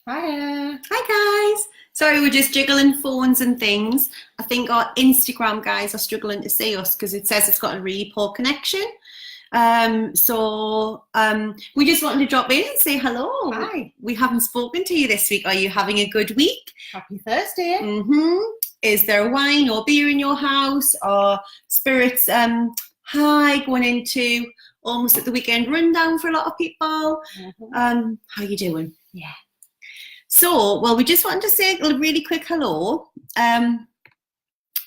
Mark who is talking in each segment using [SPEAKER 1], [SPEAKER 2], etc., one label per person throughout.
[SPEAKER 1] Hiya.
[SPEAKER 2] Hi guys. Sorry, we're just jiggling phones and things. I think our Instagram guys are struggling to see us because it says it's got a really poor connection. We just wanted to drop in and say hello.
[SPEAKER 1] Hi.
[SPEAKER 2] We haven't spoken to you this week. Are you having a good week?
[SPEAKER 1] Happy Thursday.
[SPEAKER 2] Is there wine or beer in your house or spirits high going into almost at the weekend rundown for a lot of people? How are you doing?
[SPEAKER 1] Yeah.
[SPEAKER 2] So, well, we just wanted to say a really quick hello. And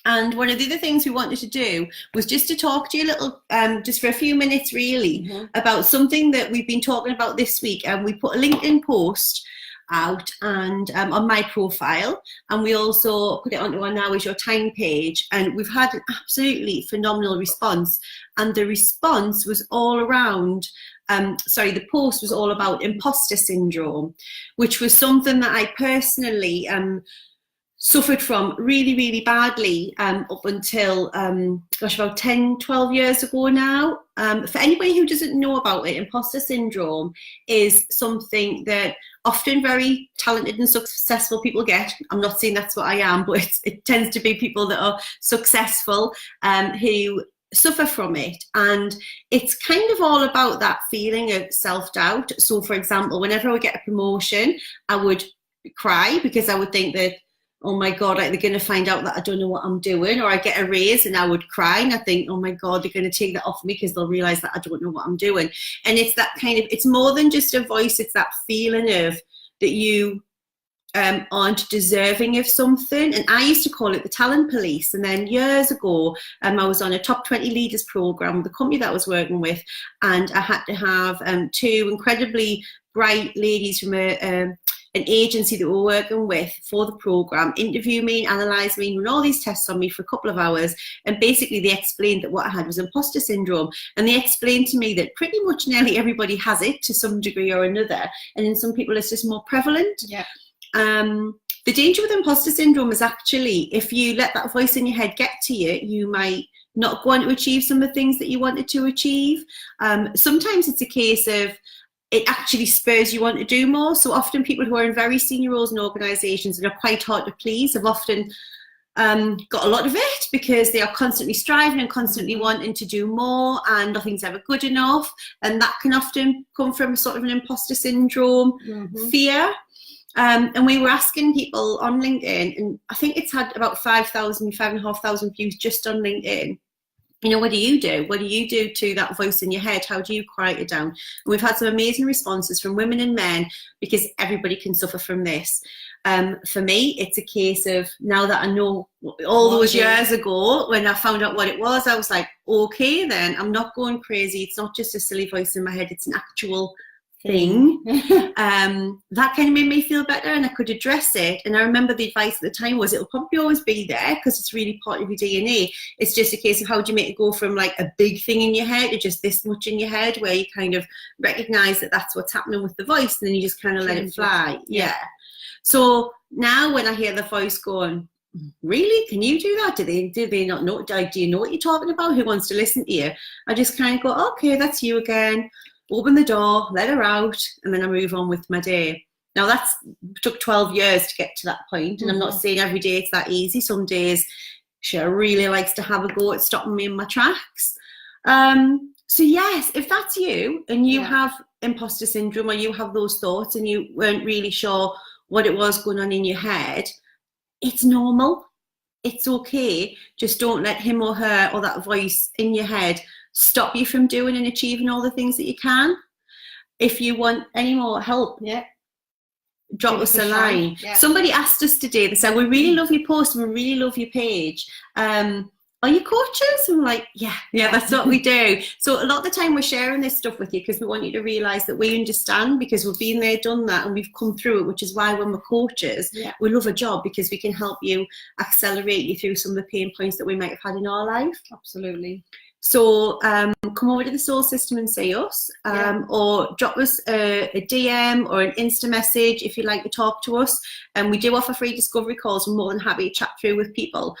[SPEAKER 2] one of the other things we wanted to do was just to talk to you a little, just for a few minutes really, about something that we've been talking about this week. And we put a LinkedIn post out and on my profile, and we also put it onto our Now Is Your Time page, and we've had an absolutely phenomenal response. And the response was all around the post was all about imposter syndrome, which was something that I personally suffered from really, really badly up until, about 10, 12 years ago now. For anybody who doesn't know about it, imposter syndrome is something that often very talented and successful people get. I'm not saying that's what I am, but it tends to be people that are successful who suffer from it. And it's kind of all about that feeling of self-doubt. So for example, whenever I would get a promotion, I would cry because I would think that, oh my God, like they're going to find out that I don't know what I'm doing. Or I get a raise and I would cry and I think, oh my God, they're going to take that off me because they'll realize that I don't know what I'm doing. And it's that kind of, it's more than just a voice. It's that feeling of that you aren't deserving of something. And I used to call it the talent police. And then years ago, I was on a top 20 leaders program, the company that I was working with, and I had to have two incredibly bright ladies from an agency that we were working with for the program interview me, analyze me, run all these tests on me for a couple of hours. And basically they explained that what I had was imposter syndrome. And they explained to me that pretty much nearly everybody has it to some degree or another. And in some people it's just more prevalent.
[SPEAKER 1] Yeah.
[SPEAKER 2] The danger with imposter syndrome is actually if you let that voice in your head get to you, you might not go on to achieve some of the things that you wanted to achieve. Sometimes it's a case of it actually spurs you on to do more. So often people who are in very senior roles in organisations and are quite hard to please have often got a lot of it because they are constantly striving and constantly wanting to do more and nothing's ever good enough. And that can often come from sort of an imposter syndrome fear. And we were asking people on LinkedIn, and I think it's had about 5,500 views just on LinkedIn. You know, what do you do? What do you do to that voice in your head? How do you quiet it down? And we've had some amazing responses from women and men because everybody can suffer from this. For me, it's a case of now that I know all those years ago when I found out what it was, I was like, okay, then I'm not going crazy. It's not just a silly voice in my head. It's an actual thing. That kind of made me feel better and I could address it. And I remember the advice at the time was it'll probably always be there because it's really part of your DNA. It's just a case of how do you make it go from like a big thing in your head to just this much in your head where you kind of recognize that that's what's happening with the voice and then you just kind of let it fly. Yeah. So now when I hear the voice going, really, can you do that? Do they not know? Do you know what you're talking about? Who wants to listen to you? I just kind of go, okay, that's you again. Open the door, let her out, and then I move on with my day. Now that's took 12 years to get to that point, and I'm not saying every day it's that easy. Some days she really likes to have a go at stopping me in my tracks. So yes, if that's you and you have imposter syndrome or you have those thoughts and you weren't really sure what it was going on in your head, it's normal. It's okay. Just don't let him or her or that voice in your head stop you from doing and achieving all the things that you can. If you want any more help, drop us a line. Somebody asked us today, they said, we really love your post, we really love your page. Are you coaches? I'm like, yeah, that's what we do. So a lot of the time we're sharing this stuff with you because we want you to realise that we understand because we've been there, done that, and we've come through it, which is why when we're coaches, we love a job because we can help you accelerate you through some of the pain points that we might have had in our life.
[SPEAKER 1] Absolutely.
[SPEAKER 2] So come over to the Soul System and see us, or drop us a DM or an Insta message if you'd like to talk to us. And we do offer free discovery calls. We're more than happy to chat through with people,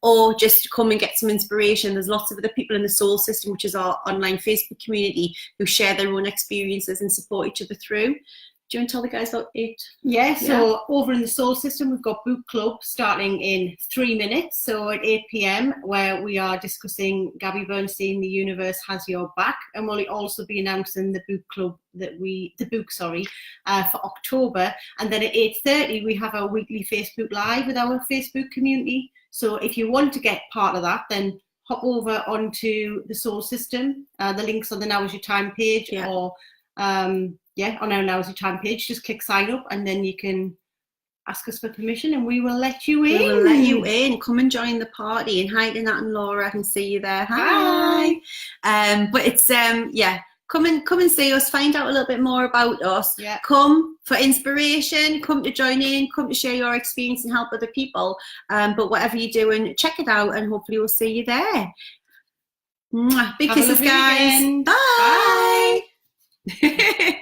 [SPEAKER 2] or just come and get some inspiration. There's lots of other people in the Soul System, which is our online Facebook community, who share their own experiences and support each other through. Do you want to tell the guys about it?
[SPEAKER 1] Yeah, so over in the Soul System, we've got book club starting in 3 minutes. So at 8 p.m, where we are discussing Gabby Bernstein, The Universe Has Your Back. And we'll also be announcing the book club for October. And then at 8:30, we have our weekly Facebook Live with our Facebook community. So if you want to get part of that, then hop over onto the Soul System. The link's on the Now Is Your Time page, or on our Now Is Your Time page. Just click sign up, and then you can ask us for permission, and we will let you in.
[SPEAKER 2] We will let you in. Come and join the party. And hi to Nat and Laura. I can see you there. Hi. But it's Come and see us. Find out a little bit more about us.
[SPEAKER 1] Yeah.
[SPEAKER 2] Come for inspiration. Come to join in. Come to share your experience and help other people. But whatever you're doing, check it out, and hopefully we'll see you there. Mwah. Big kisses, guys.
[SPEAKER 1] Weekend.
[SPEAKER 2] Bye.
[SPEAKER 1] Bye.